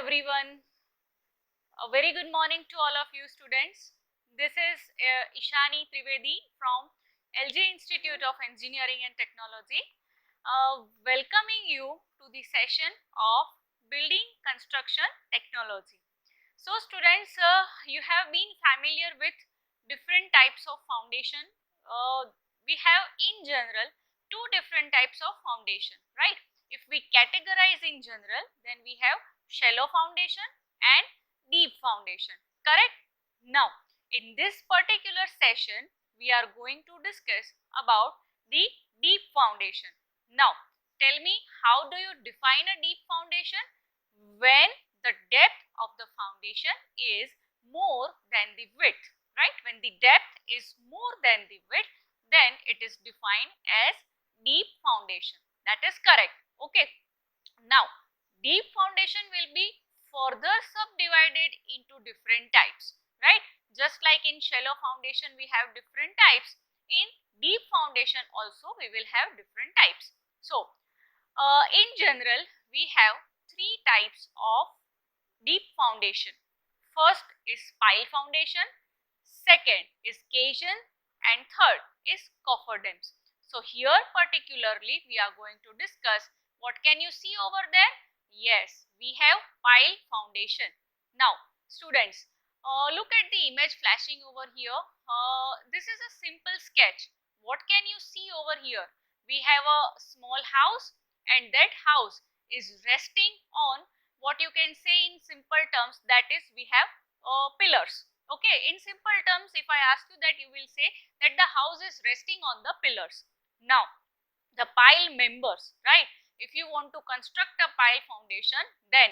everyone. A very good morning to all of you students. This is Ishani Trivedi from LG Institute of Engineering and Technology, welcoming you to the session of Building Construction Technology. So students, you have been familiar with different types of foundation. We have in general two different types of foundation, right? If we categorize in general, then we have shallow foundation and deep foundation, correct? Now, in this particular session, we are going to discuss about the deep foundation. Now, tell me, how do you define a deep foundation? When the depth of the foundation is more than the width, right? When the depth is more than the width, then it is defined as deep foundation. That is correct. Okay. Now, deep foundation will be further subdivided into different types, right? Just like in shallow foundation we have different types, in deep foundation also we will have different types. So, in general we have three types of deep foundation. First is pile foundation, second is caisson, and third is cofferdams. So here particularly we are going to discuss, what can you see over there? Yes, we have pile foundation. Now students, look at the image flashing over here. This is a simple sketch. What can you see over here? We have a small house, and that house is resting on, what you can say in simple terms, that is we have pillars. Okay, in simple terms, if I ask you that, you will say that the house is resting on the pillars. Now, the pile members, right? If you want to construct a pile foundation, then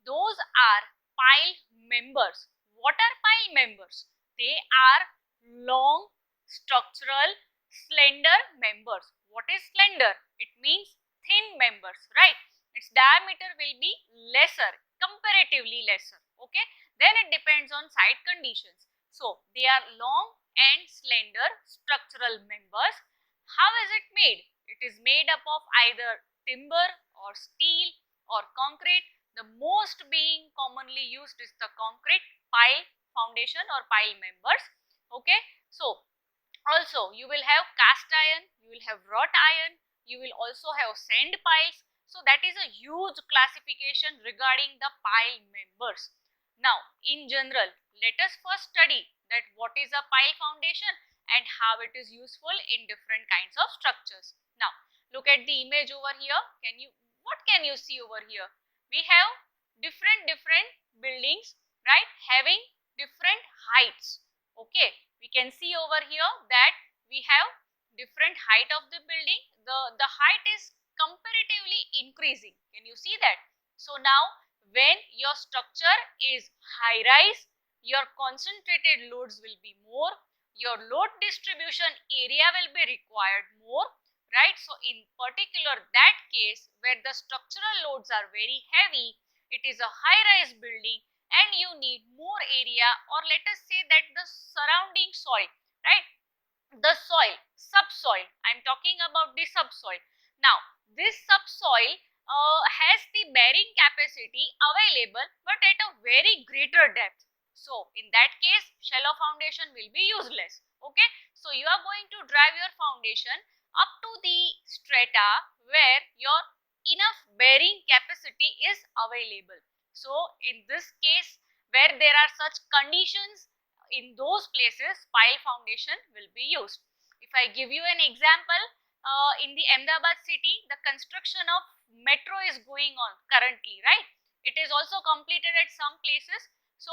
those are pile members. What are pile members? They are long, structural, slender members. What is slender? It means thin members, right? Its diameter will be lesser, comparatively lesser. Okay, then it depends on site conditions. So they are long and slender structural members. How is it made? It is made up of either timber or steel or concrete. The most being commonly used is the concrete pile foundation or pile members. Okay, so also you will have cast iron, you will have wrought iron, you will also have sand piles. So that is a huge classification regarding the pile members. Now in general, let us first study that what is a pile foundation and how it is useful in different kinds of structures. Now look at the image over here. What can you see over here? We have different buildings, right, having different heights. Okay, we can see over here that we have different height of the building. The height is comparatively increasing. Can you see that? So now when your structure is high rise, your concentrated loads will be more, your load distribution area will be required more, right? So in particular that case where the structural loads are very heavy, it is a high rise building and you need more area, or let us say that the surrounding soil, right? The soil, subsoil, I am talking about the subsoil. Now this subsoil has the bearing capacity available but at a very greater depth. So in that case shallow foundation will be useless. Okay, so you are going to drive your foundation up to the strata where your enough bearing capacity is available. So in this case where there are such conditions, in those places pile foundation will be used. If I give you an example, in the Ahmedabad city the construction of metro is going on currently, right? It is also completed at some places. So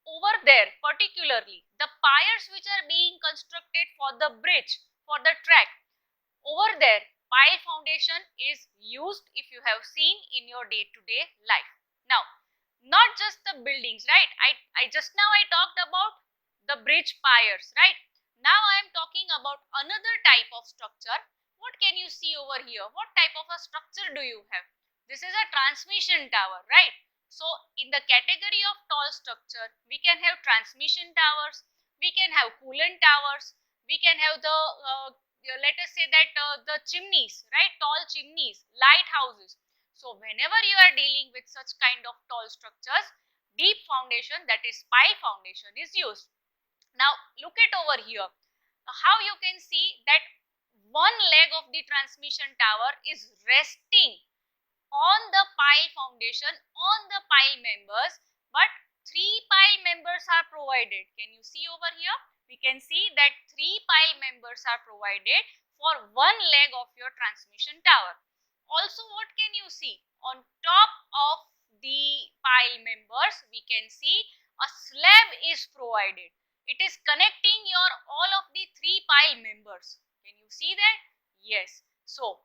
over there particularly the piers which are being constructed for the bridge, for the track, over there pile foundation is used, if you have seen in your day-to-day life. Now not just the buildings, right? I just now I talked about the bridge piers, right? Now I am talking about another type of structure. What can you see over here? What type of a structure do you have? This is a transmission tower, right? So in the category of tall structure we can have transmission towers, we can have coolant towers, we can have the let us say that the chimneys, right? Tall chimneys, lighthouses. So whenever you are dealing with such kind of tall structures, deep foundation, that is pile foundation, is used. Now look at over here, how you can see that one leg of the transmission tower is resting on the pile foundation, on the pile members, but three pile members are provided. Can you see over here? We can see that three pile members are provided for one leg of your transmission tower. Also, what can you see? On top of the pile members, we can see a slab is provided. It is connecting your all of the three pile members. Can you see that? Yes. So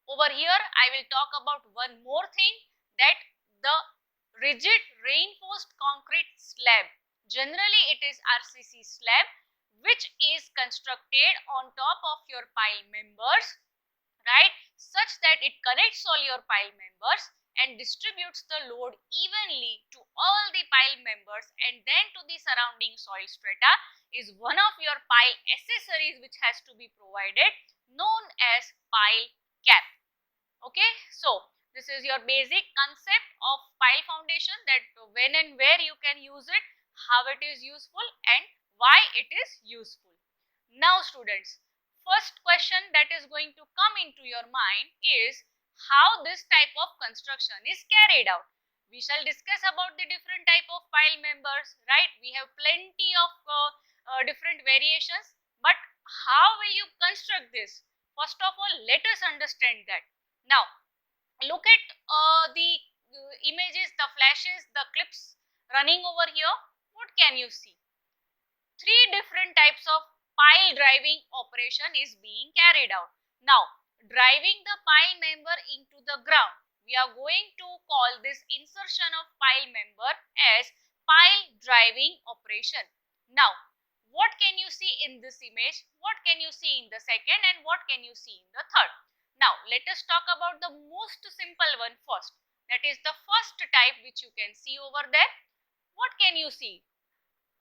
over here I will talk about one more thing, that the rigid reinforced concrete slab. Generally it is RCC slab which is constructed on top of your pile members, right, such that it connects all your pile members and distributes the load evenly to all the pile members and then to the surrounding soil strata, is one of your pile accessories which has to be provided, known as pile cap. Okay, so this is your basic concept of pile foundation, that when and where you can use it, how it is useful and why it is useful. Now students, first question that is going to come into your mind is how this type of construction is carried out. We shall discuss about the different type of pile members, right? We have plenty of different variations, but how will you construct this? First of all, let us understand that. Now look at the images, the flashes, the clips running over here. What can you see? Three different types of pile driving operation is being carried out. Now driving the pile member into the ground, we are going to call this insertion of pile member as pile driving operation. Now what can you see in this image, what can you see in the second, and what can you see in the third? Now let us talk about the most simple one first, that is the first type which you can see over there. What can you see?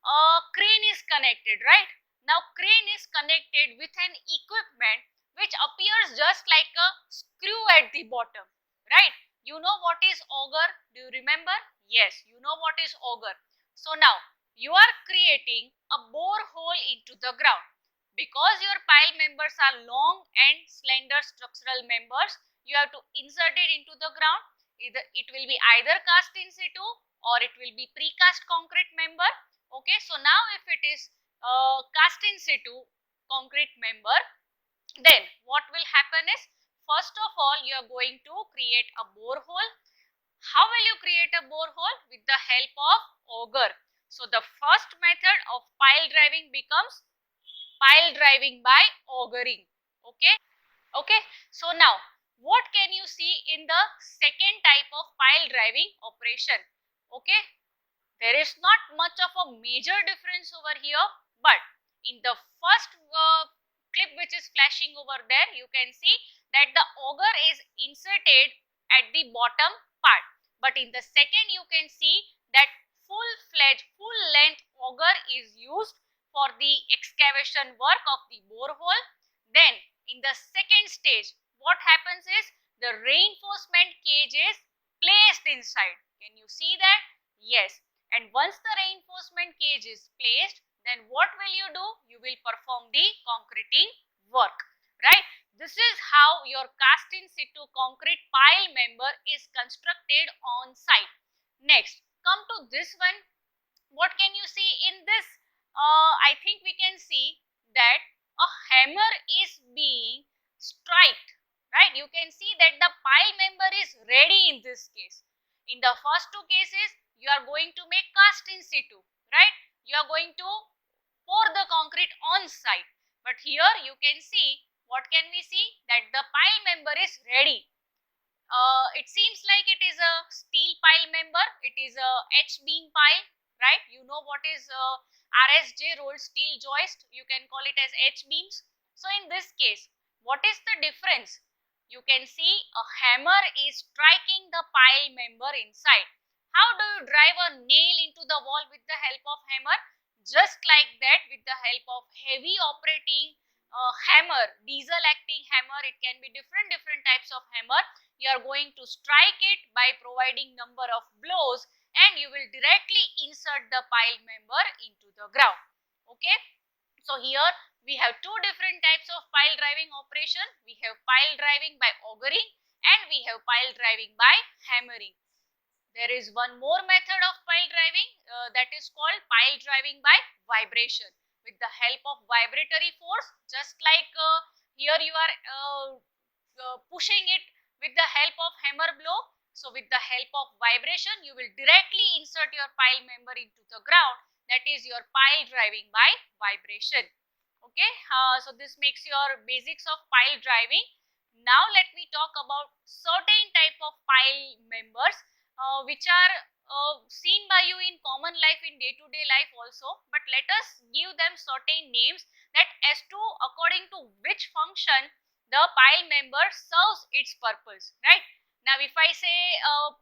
A crane is connected, right? Now crane is connected with an equipment which appears just like a screw at the bottom, right? You know what is auger? Do you remember? Yes, you know what is auger. So now you are creating a borehole into the ground. Because your pile members are long and slender structural members, you have to insert it into the ground. It will be either cast in situ or it will be precast concrete member. Okay, so now if it is cast in situ concrete member, then what will happen is, first of all you are going to create a borehole. How will you create a borehole? With the help of auger. So the first method of pile driving becomes pile driving by augering. Okay, so now what can you see in the second type of pile driving operation? Okay, there is not much of a major difference over here, but in the first clip which is flashing over there, you can see that the auger is inserted at the bottom part, but in the second you can see that full-fledged, full-length auger is used for the excavation work of the borehole. Then in the second stage, what happens is the reinforcement cage is placed inside. Can you see that? Yes. And once the reinforcement cage is placed, then what will you do? You will perform the concreting work, right? This is how your cast in situ concrete pile member is constructed on site. Next, come to this one. What can you see in this? I think we can see that a hammer is being striked, right? You can see that the pile member is ready in this case. In the first two cases, you are going to make cast in situ, right? You are going to pour the concrete on site. But here you can see, what can we see? That the pile member is ready. It seems like it is a steel pile member. It is a H-beam pile, right? You know what is RSJ, rolled steel joist. You can call it as H-beams. So in this case, what is the difference? You can see a hammer is striking the pile member inside. How do you drive a nail into the wall with the help of hammer? Just like that, with the help of heavy operating hammer, diesel acting hammer, it can be different types of hammer. You are going to strike it by providing number of blows, and you will directly insert the pile member into the ground. Okay, so here we have two different types of pile driving operation. We have pile driving by augering and we have pile driving by hammering. There is one more method of pile driving, that is called pile driving by vibration, with the help of vibratory force. Just like here you are pushing it with the help of hammer blow. So with the help of vibration you will directly insert your pile member into the ground. That is your pile driving by vibration. Okay, so this makes your basics of pile driving. Now let me talk about certain type of pile members which are seen by you in common life, in day-to-day life also, but let us give them certain names, that as to according to which function the pile member serves its purpose, right? Now if I say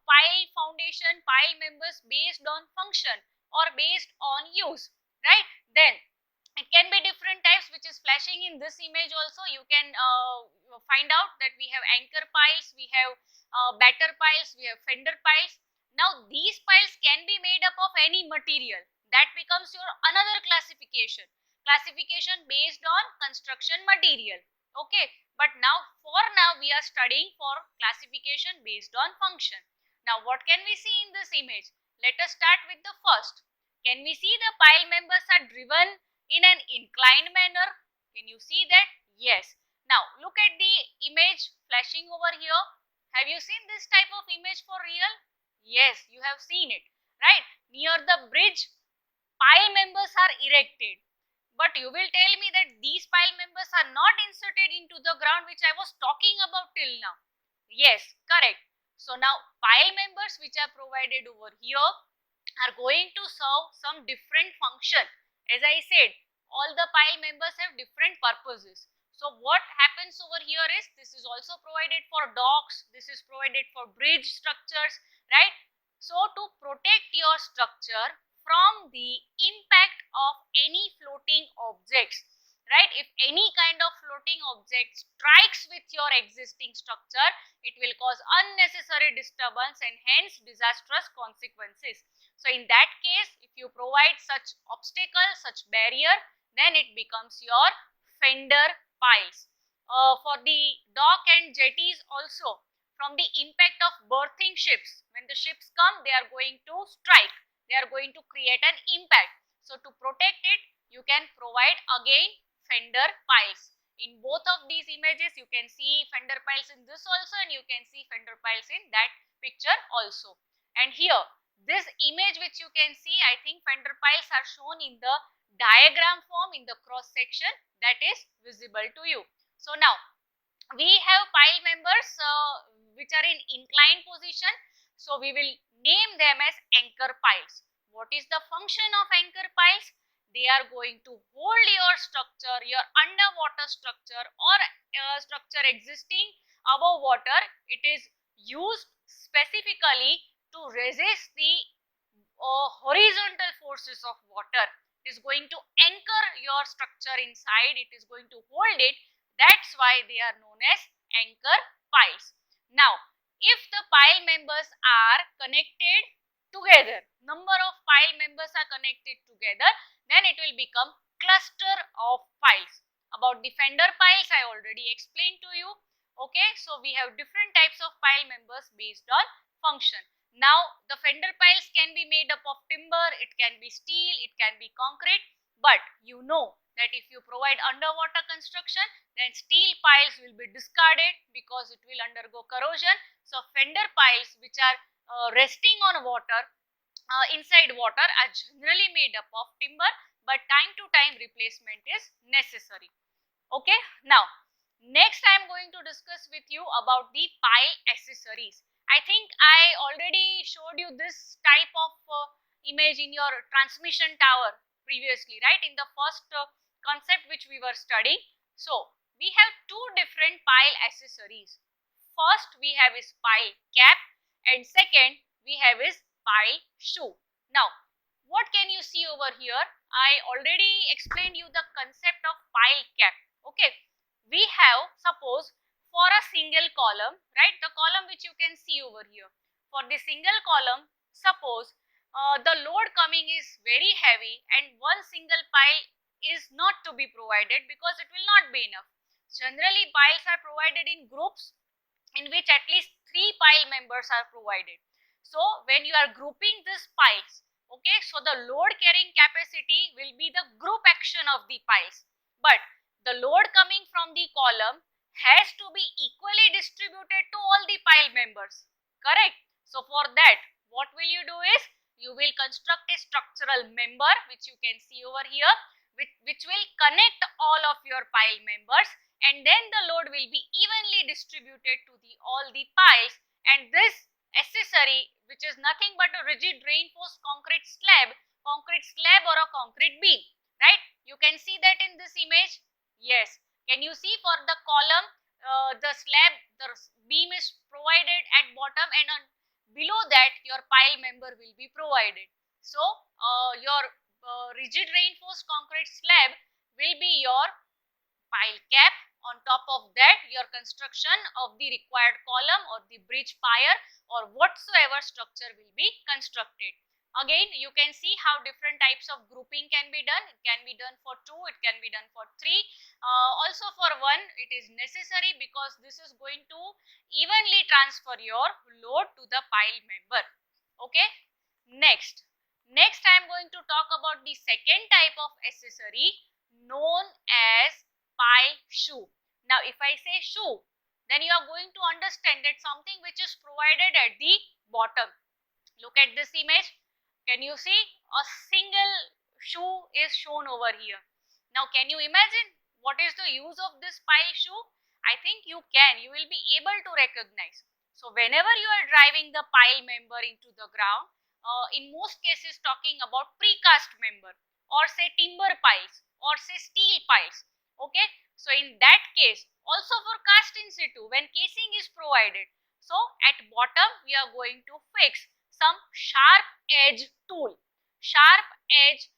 pile foundation, pile members based on function or based on use, right, then it can be different types, which is flashing in this image also. You can find out that we have anchor piles, we have batter piles, we have fender piles. Now these piles can be made up of any material. That becomes your another classification based on construction material. Okay, but for now we are studying for classification based on function. Now what can we see in this image? Let us start with the first. Can we see the pile members are driven in an inclined manner? Can you see that? Yes. Now look at the image flashing over here. Have you seen this type of image for real? Yes, you have seen it, right? Near the bridge, pile members are erected. But you will tell me that these pile members are not inserted into the ground, which I was talking about till now. Yes, correct. So now pile members which are provided over here are going to serve some different function. As I said, all the pile members have different purposes. So what happens over here is, this is also provided for docks, this is provided for bridge structures, right? So to protect your structure from the impact of any floating objects, right? If any kind of floating object strikes with your existing structure, it will cause unnecessary disturbance and hence disastrous consequences. So in that case, if you provide such obstacle, such barrier, then it becomes your fender piles. For the dock and jetties also, from the impact of berthing ships, when the ships come, they are going to strike, they are going to create an impact. So to protect it, you can provide again fender piles. In both of these images you can see fender piles in this also, and you can see fender piles in that picture also. And here this image which you can see, I think fender piles are shown in the diagram form in the cross section, that is visible to you. So now we have pile members which are in inclined position, so we will name them as anchor piles. What is the function of anchor piles? They are going to hold your structure, your underwater structure or structure existing above water. It is used specifically to resist the horizontal forces of water. It is going to anchor your structure inside, it is going to hold it. That's why they are known as anchor piles. Now, if the pile members are connected together, number of pile members are connected together, then it will become cluster of piles. About the fender piles I already explained to you. Okay, so we have different types of pile members based on function. Now the fender piles can be made up of timber, it can be steel, it can be concrete, but you know that if you provide underwater construction, then steel piles will be discarded because it will undergo corrosion. So fender piles which are resting on water, inside water, are generally made up of timber, but time to time replacement is necessary. Okay, now next I am going to discuss with you about the pile accessories. I think I already showed you this type of image in your transmission tower previously, right, in the first concept which we were studying. So we have two different pile accessories. First we have is pile cap and second we have is pile shoe. Now what can you see over here? I already explained you the concept of pile cap. Okay, we have, suppose, for a single column, right, the column which you can see over here, for the single column, suppose the load coming is very heavy and one single pile is not to be provided because it will not be enough. Generally, piles are provided in groups in which at least 3 pile members are provided. So when you are grouping these piles, okay, so the load carrying capacity will be the group action of the piles, but the load coming from the column has to be equally distributed to all the pile members, correct? So for that, what will you do is, you will construct a structural member which you can see over here, which will connect all of your pile members, and then the load will be evenly distributed to all the piles, and this accessory, which is nothing but a rigid reinforced concrete slab or a concrete beam, right? You can see that in this image. Yes, can you see, for the column, the slab, the beam is provided at bottom, and below that your pile member will be provided. So your rigid reinforced concrete slab will be your pile cap. On top of that, your construction of the required column or the bridge pier or whatsoever structure will be constructed. Again, you can see how different types of grouping can be done. It can be done for 2, it can be done for 3. Also for 1, it is necessary because this is going to evenly transfer your load to the pile member. Okay. Next I am going to talk about the second type of accessory known as pile shoe. Now if I say shoe, then you are going to understand that something which is provided at the bottom. Look at this image. Can you see a single shoe is shown over here? Now can you imagine what is the use of this pile shoe? I think you can. You will be able to recognize. So whenever you are driving the pile member into the ground, in most cases talking about precast member or say timber piles or say steel piles. Okay, so in that case, also for cast in situ, when casing is provided, so at bottom we are going to fix some sharp edge tool, sharp edge,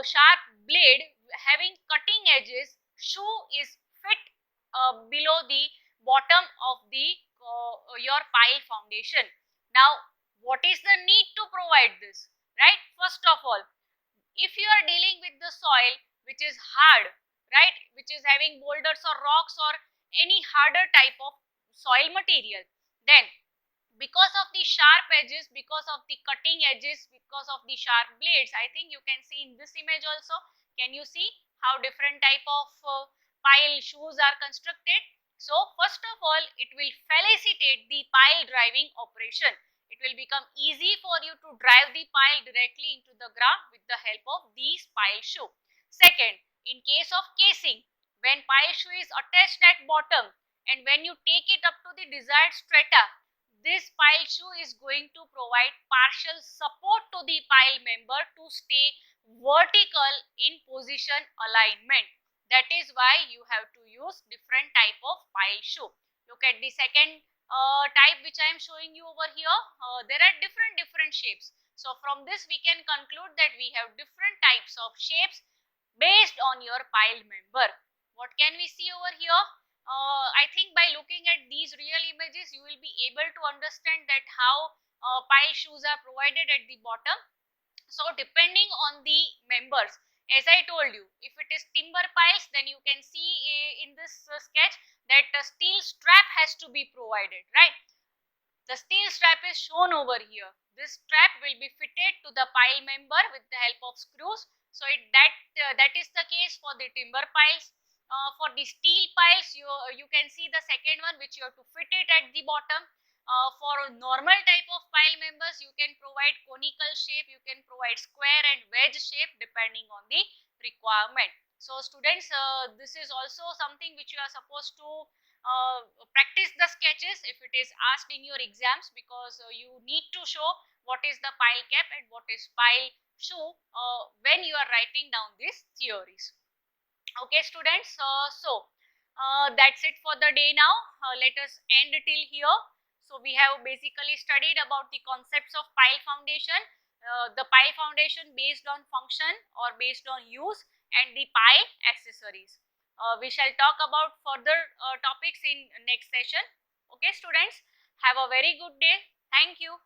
sharp blade having cutting edges. Shoe is fit below the bottom of the your pile foundation. Now what is the need to provide this, right? First of all, if you are dealing with the soil which is hard, right, which is having boulders or rocks or any harder type of soil material, then because of the sharp edges, because of the cutting edges, because of the sharp blades, I think you can see in this image also. Can you see how different type of pile shoes are constructed? So first of all, it will facilitate the pile driving operation. It will become easy for you to drive the pile directly into the ground with the help of these pile shoe. Second, in case of casing, when pile shoe is attached at bottom and when you take it up to the desired strata, this pile shoe is going to provide partial support to the pile member to stay vertical in position alignment. That is why you have to use different type of pile shoe. Look at the second type which I am showing you over here. There are different shapes. So from this we can conclude that we have different types of shapes based on your pile member. What can we see over here? I think by looking at these real images, you will be able to understand that how pile shoes are provided at the bottom. So depending on the members, as I told you, if it is timber piles, then you can see in this sketch that a steel strap has to be provided, right? The steel strap is shown over here. This strap will be fitted to the pile member with the help of screws. So that is the case for the timber piles. For the steel piles, you can see the second one which you have to fit it at the bottom. For normal type of pile members, you can provide conical shape, you can provide square and wedge shape depending on the requirement. So students, this is also something which you are supposed to practice the sketches if it is asked in your exams, because you need to show what is the pile cap and what is pile shoe when you are writing down these theories. Okay students, that's it for the day now. Let us end till here. So we have basically studied about the concepts of pile foundation, the pile foundation based on function or based on use, and the pile accessories. We shall talk about further topics in next session. Okay, students, have a very good day. Thank you.